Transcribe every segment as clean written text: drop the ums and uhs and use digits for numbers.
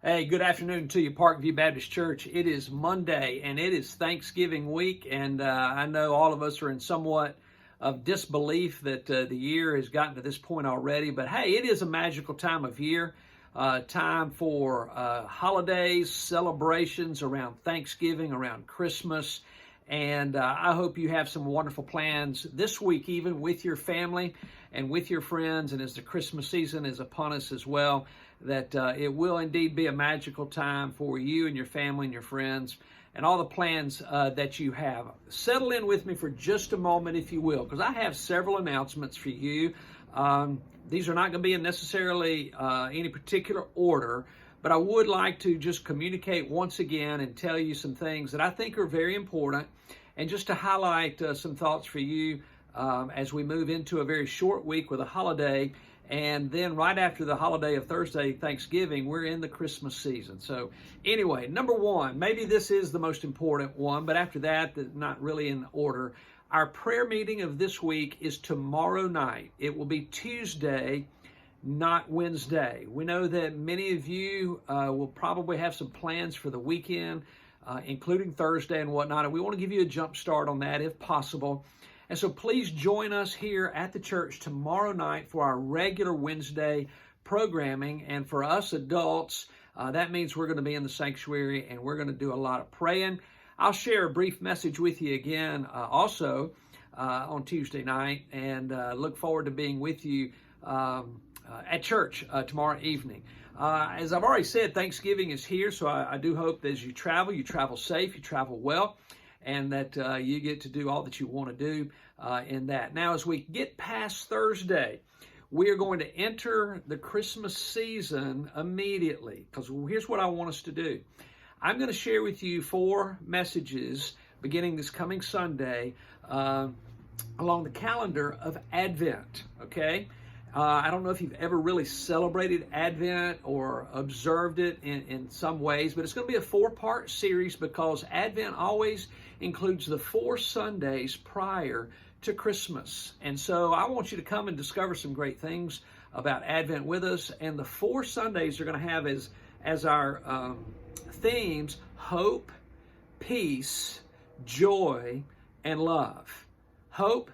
Hey, good afternoon to you, Parkview Baptist Church. It is Monday and it is Thanksgiving week, and I know all of us are in somewhat of disbelief that the year has gotten to this point already, but hey, it is a magical time of year, time for holidays, celebrations around Thanksgiving, around Christmas, and I hope you have some wonderful plans this week, even with your family and with your friends, and as the Christmas season is upon us as well, that it will indeed be a magical time for you and your family and your friends and all the plans that you have. Settle in with me for just a moment, if you will, because I have several announcements for you. These are not going to be in necessarily any particular order, but I would like to just communicate once again and tell you some things that I think are very important, and just to highlight some thoughts for you as we move into a very short week with a holiday. And then right after the holiday of Thursday, Thanksgiving, we're in the Christmas season. So anyway, number one, maybe this is the most important one, but after that, not really in order. Our prayer meeting of this week is tomorrow night. It will be Tuesday, not Wednesday. We know that many of you will probably have some plans for the weekend, including Thursday and whatnot, and we want to give you a jump start on that if possible. And so please join us here at the church tomorrow night for our regular Wednesday programming. And for us adults, that means we're going to be in the sanctuary and we're going to do a lot of praying. I'll share a brief message with you again also on Tuesday night, and look forward to being with you at church tomorrow evening. As I've already said, Thanksgiving is here, so I do hope that as you travel safe, you travel well, and that you get to do all that you want to do in that. Now, as we get past Thursday, we are going to enter the Christmas season immediately, because here's what I want us to do. I'm going to share with you 4 messages beginning this coming Sunday along the calendar of Advent, okay? I don't know if you've ever really celebrated Advent or observed it in some ways, but it's going to be a 4-part series because Advent always includes the 4 Sundays prior to Christmas. And so I want you to come and discover some great things about Advent with us. And the 4 Sundays are going to have as our themes hope, peace, joy, and love. Hope,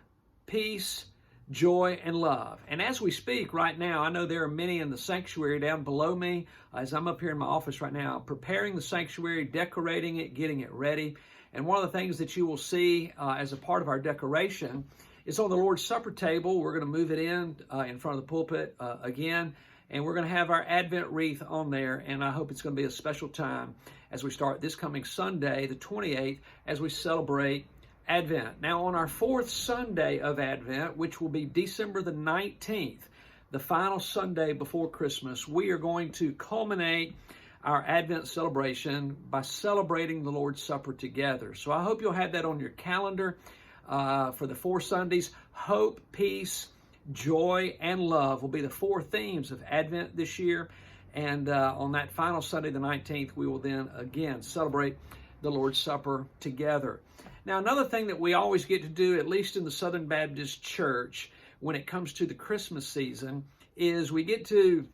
peace, joy, and love. And as we speak right now, I know there are many in the sanctuary down below me as I'm up here in my office right now, preparing the sanctuary, decorating it, getting it ready. And one of the things that you will see as a part of our decoration is on the Lord's Supper table. We're going to move it in front of the pulpit again, and we're going to have our Advent wreath on there. And I hope it's going to be a special time as we start this coming Sunday, the 28th, as we celebrate Advent. Now, on our 4th Sunday of Advent, which will be December the 19th, the final Sunday before Christmas, we are going to culminate our Advent celebration by celebrating the Lord's Supper together. So I hope you'll have that on your calendar for the 4 Sundays. Hope, peace, joy, and love will be the 4 themes of Advent this year. And on that final Sunday, the 19th, we will then again celebrate the Lord's Supper together. Now, another thing that we always get to do, at least in the Southern Baptist Church, when it comes to the Christmas season, is we get to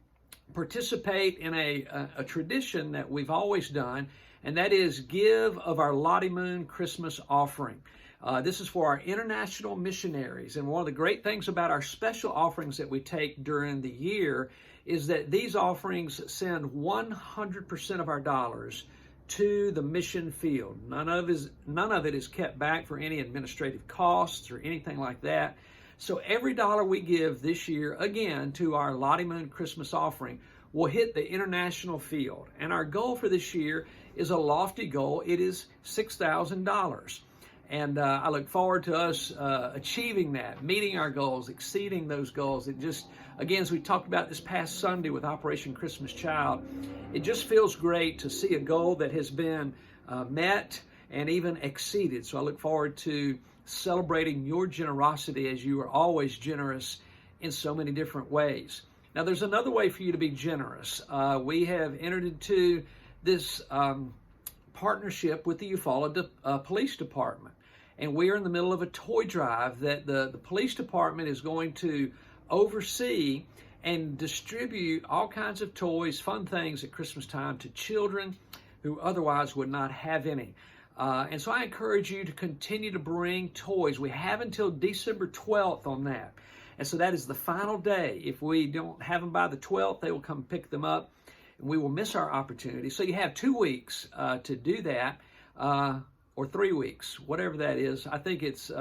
participate in a tradition that we've always done, and that is give of our Lottie Moon Christmas offering. This is for our international missionaries, and one of the great things about our special offerings that we take during the year is that these offerings send 100% of our dollars to the mission field. None of it is kept back for any administrative costs or anything like that. So every dollar we give this year, again, to our Lottie Moon Christmas offering will hit the international field. And our goal for this year is a lofty goal. It is $6,000. And I look forward to us achieving that, meeting our goals, exceeding those goals. It just, again, as we talked about this past Sunday with Operation Christmas Child, it just feels great to see a goal that has been met and even exceeded. So I look forward to celebrating your generosity, as you are always generous in so many different ways. Now, there's another way for you to be generous. We have entered into this partnership with the Eufaula Police Department. And we are in the middle of a toy drive that the police department is going to oversee, and distribute all kinds of toys, fun things at Christmas time to children who otherwise would not have any. And so I encourage you to continue to bring toys. We have until December 12th on that. And so that is the final day. If we don't have them by the 12th, they will come pick them up, and we will miss our opportunity. So you have 2 weeks to do that, or 3 weeks, whatever that is. I think it's,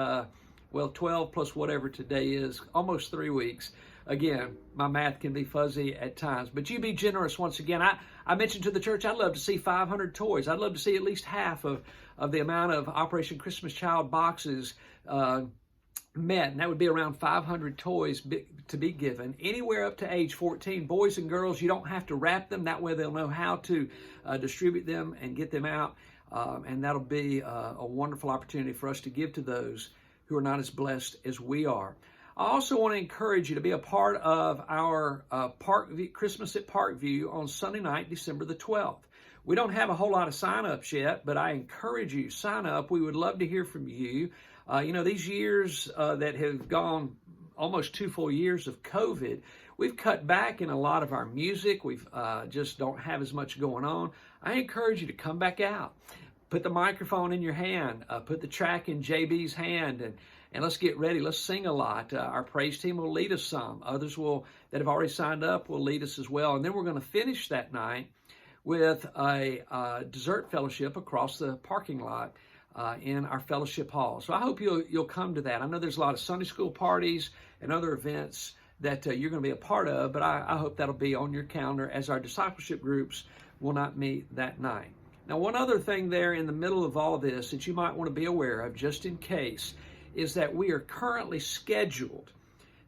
12 plus whatever today is, almost 3 weeks. Again, my math can be fuzzy at times, but you be generous once again. I mentioned to the church I'd love to see 500 toys. I'd love to see at least half of the amount of Operation Christmas Child boxes met, and that would be around 500 toys to be given, anywhere up to age 14. Boys and girls, you don't have to wrap them. That way they'll know how to distribute them and get them out, and that'll be a wonderful opportunity for us to give to those who are not as blessed as we are. I also want to encourage you to be a part of our Christmas at Parkview on Sunday night, December the 12th. We don't have a whole lot of sign-ups yet, but I encourage you, sign up. We would love to hear from you. These years that have gone, almost 2 full years of COVID, we've cut back in a lot of our music. We've just don't have as much going on. I encourage you to come back out. Put the microphone in your hand. Put the track in JB's hand, and let's get ready. Let's sing a lot. Our praise team will lead us some. Others that have already signed up will lead us as well. And then we're going to finish that night with a dessert fellowship across the parking lot in our fellowship hall. So I hope you'll come to that. I know there's a lot of Sunday school parties and other events that you're going to be a part of, but I hope that'll be on your calendar, as our discipleship groups will not meet that night. Now, one other thing there in the middle of all of this that you might want to be aware of, just in case, is that we are currently scheduled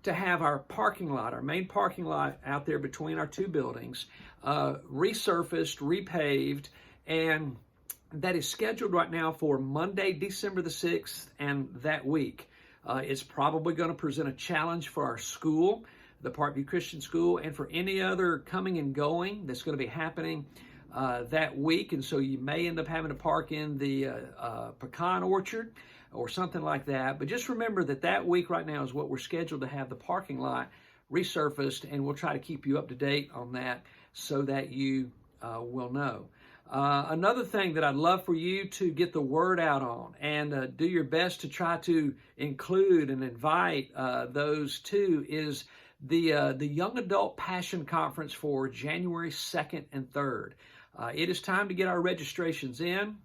to have our parking lot, our main parking lot out there between our 2 buildings, resurfaced, repaved, and that is scheduled right now for Monday, December the 6th, and that week. It's probably going to present a challenge for our school, the Parkview Christian School, and for any other coming and going that's going to be happening that week. And so you may end up having to park in the pecan orchard or something like that. But just remember that week right now is what we're scheduled to have the parking lot resurfaced, and we'll try to keep you up to date on that so that you will know. Another thing that I'd love for you to get the word out on, and do your best to try to include and invite those to, is the Young Adult Passion Conference for January 2nd and 3rd. It is time to get our registrations in.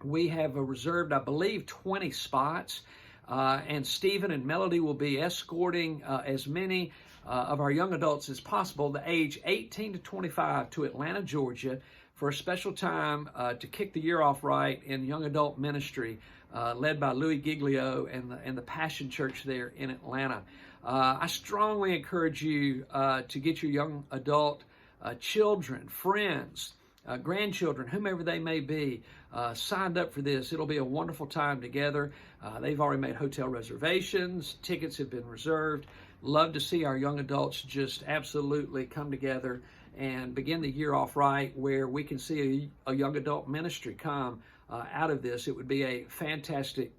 We have reserved, I believe, 20 spots, and Stephen and Melody will be escorting as many of our young adults as possible, the age 18 to 25, to Atlanta, Georgia, for a special time to kick the year off right in young adult ministry, led by Louis Giglio and the Passion Church there in Atlanta. I strongly encourage you to get your young adult children, friends, grandchildren, whomever they may be, signed up for this. It'll be a wonderful time together. They've already made hotel reservations. Tickets have been reserved. Love to see our young adults just absolutely come together and begin the year off right, where we can see a young adult ministry come out of this. It would be a fantastic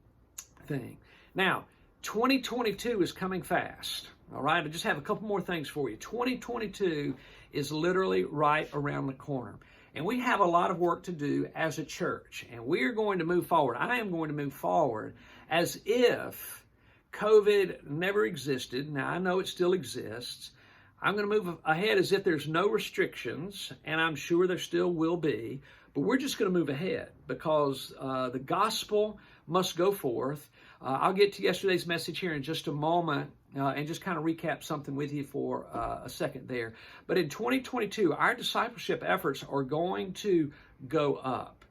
thing. Now, 2022 is coming fast. All right, I just have a couple more things for you. 2022 is literally right around the corner. And we have a lot of work to do as a church. And we are going to move forward. I am going to move forward as if COVID never existed. Now, I know it still exists. I'm going to move ahead as if there's no restrictions, and I'm sure there still will be. But we're just going to move ahead because the gospel must go forth. I'll get to yesterday's message here in just a moment and just kind of recap something with you for a second there. But in 2022, our discipleship efforts are going to go up.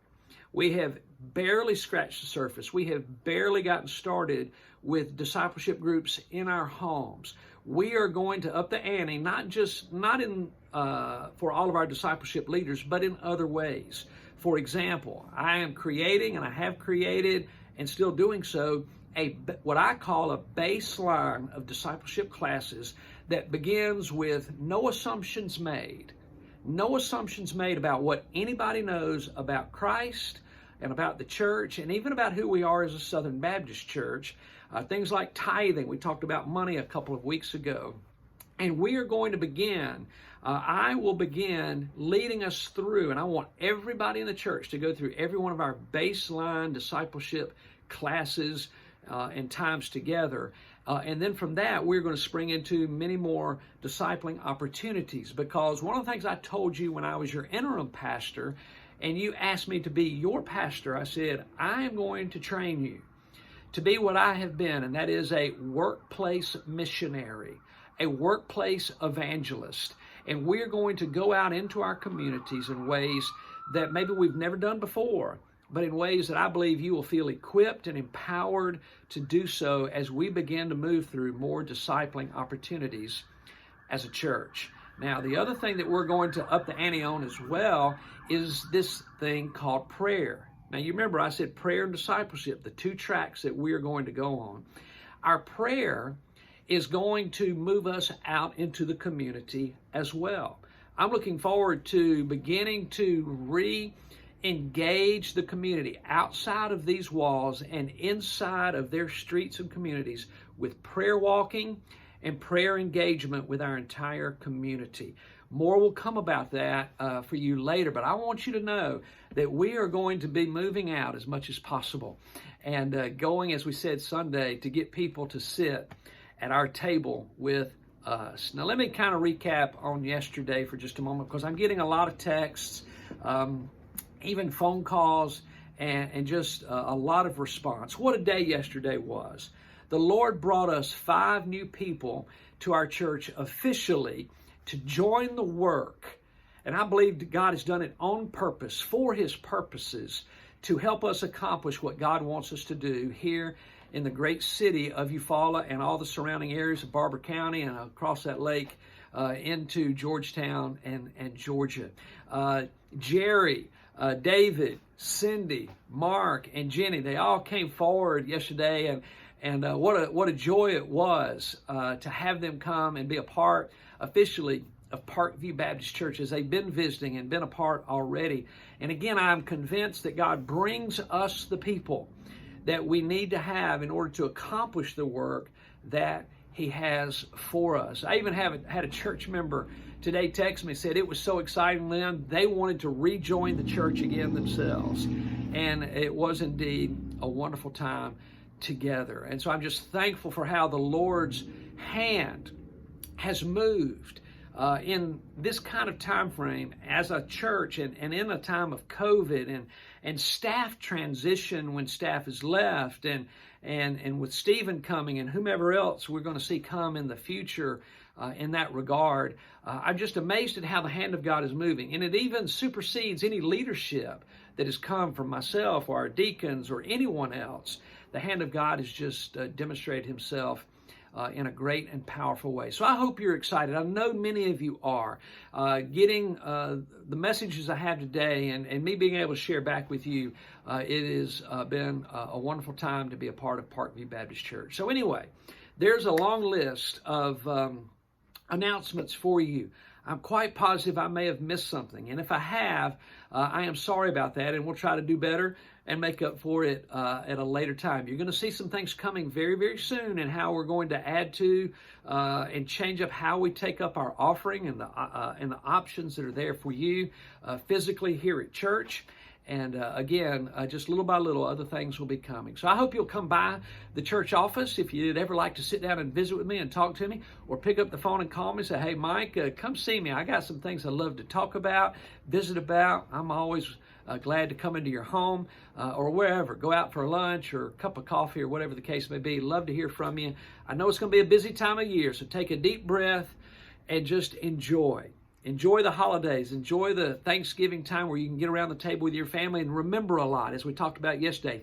We have barely scratched the surface. We have barely gotten started with discipleship groups in our homes. We are going to up the ante, not in for all of our discipleship leaders, but in other ways. For example, I am creating, and I have created, and still doing so, what I call a baseline of discipleship classes that begins with no assumptions made. No assumptions made about what anybody knows about Christ and about the church, and even about who we are as a Southern Baptist church. Things like tithing. We talked about money a couple of weeks ago. And we are going to begin, I will begin leading us through, and I want everybody in the church to go through every one of our baseline discipleship classes and times together. And then from that, we're going to spring into many more discipling opportunities, because one of the things I told you when I was your interim pastor, and you asked me to be your pastor, I said, I am going to train you to be what I have been, and that is a workplace missionary, a workplace evangelist. And we're going to go out into our communities in ways that maybe we've never done before, but in ways that I believe you will feel equipped and empowered to do so as we begin to move through more discipling opportunities as a church. Now, the other thing that we're going to up the ante on as well is this thing called prayer. Now, you remember I said prayer and discipleship, the two tracks that we are going to go on. Our prayer is going to move us out into the community as well. I'm looking forward to beginning to re-engage the community outside of these walls and inside of their streets and communities with prayer walking and prayer engagement with our entire community. More will come about that for you later, but I want you to know that we are going to be moving out as much as possible and going, as we said Sunday, to get people to sit at our table with us. Now, let me kind of recap on yesterday for just a moment, because I'm getting a lot of texts, even phone calls, and just a lot of response. What a day yesterday was. The Lord brought us 5 new people to our church officially to join the work. And I believe that God has done it on purpose, for His purposes, to help us accomplish what God wants us to do here in the great city of Eufaula and all the surrounding areas of Barber County and across that lake into Georgetown and Georgia. Jerry, David, Cindy, Mark, and Jenny, they all came forward yesterday, and what a joy it was to have them come and be a part officially of Parkview Baptist Church, as they've been visiting and been a part already. And again, I'm convinced that God brings us the people that we need to have in order to accomplish the work that He has for us. I even had a church member today text me, said it was so exciting then they wanted to rejoin the church again themselves. And it was indeed a wonderful time together. And so I'm just thankful for how the Lord's hand has moved in this kind of time frame as a church, and in a time of COVID and staff transition when staff is left, and with Stephen coming and whomever else we're going to see come in the future in that regard. I'm just amazed at how the hand of God is moving, and it even supersedes any leadership that has come from myself or our deacons or anyone else. The hand of God has just demonstrated Himself in a great and powerful way. So I hope you're excited. I know many of you are. Getting the messages I have today and me being able to share back with you, it has been a wonderful time to be a part of Parkview Baptist Church. So anyway, there's a long list of announcements for you. I'm quite positive I may have missed something, and if I have, I am sorry about that, and we'll try to do better and make up for it at a later time. You're going to see some things coming very, very soon, and how we're going to add to and change up how we take up our offering and the options that are there for you physically here at church. And again, just little by little, other things will be coming. So I hope you'll come by the church office if you'd ever like to sit down and visit with me and talk to me, or pick up the phone and call me and say, hey, Mike, come see me. I got some things I'd love to talk about, visit about. I'm always glad to come into your home or wherever. Go out for lunch or a cup of coffee or whatever the case may be. Love to hear from you. I know it's going to be a busy time of year, so take a deep breath and just enjoy. Enjoy the holidays. Enjoy the Thanksgiving time where you can get around the table with your family and remember a lot, as we talked about yesterday.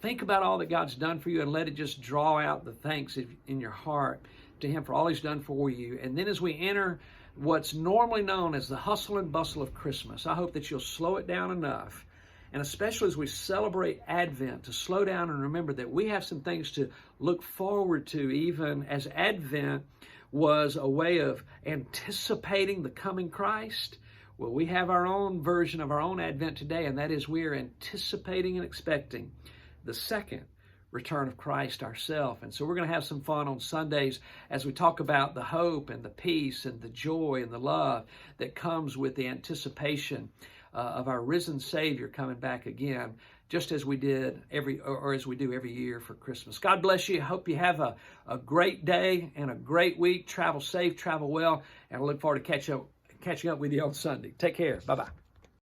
Think about all that God's done for you, and let it just draw out the thanks in your heart to Him for all He's done for you. And then as we enter what's normally known as the hustle and bustle of Christmas, I hope that you'll slow it down enough, and especially as we celebrate Advent, to slow down and remember that we have some things to look forward to, even as Advent was a way of anticipating the coming Christ. Well, we have our own version of our own Advent today, and that is we are anticipating and expecting the second return of Christ ourselves. And so we're going to have some fun on Sundays as we talk about the hope and the peace and the joy and the love that comes with the anticipation of our risen Savior coming back again, just as we did as we do every year for Christmas. God bless you. I hope you have a great day and a great week. Travel safe, travel well, and I look forward to catching up with you on Sunday. Take care. Bye-bye.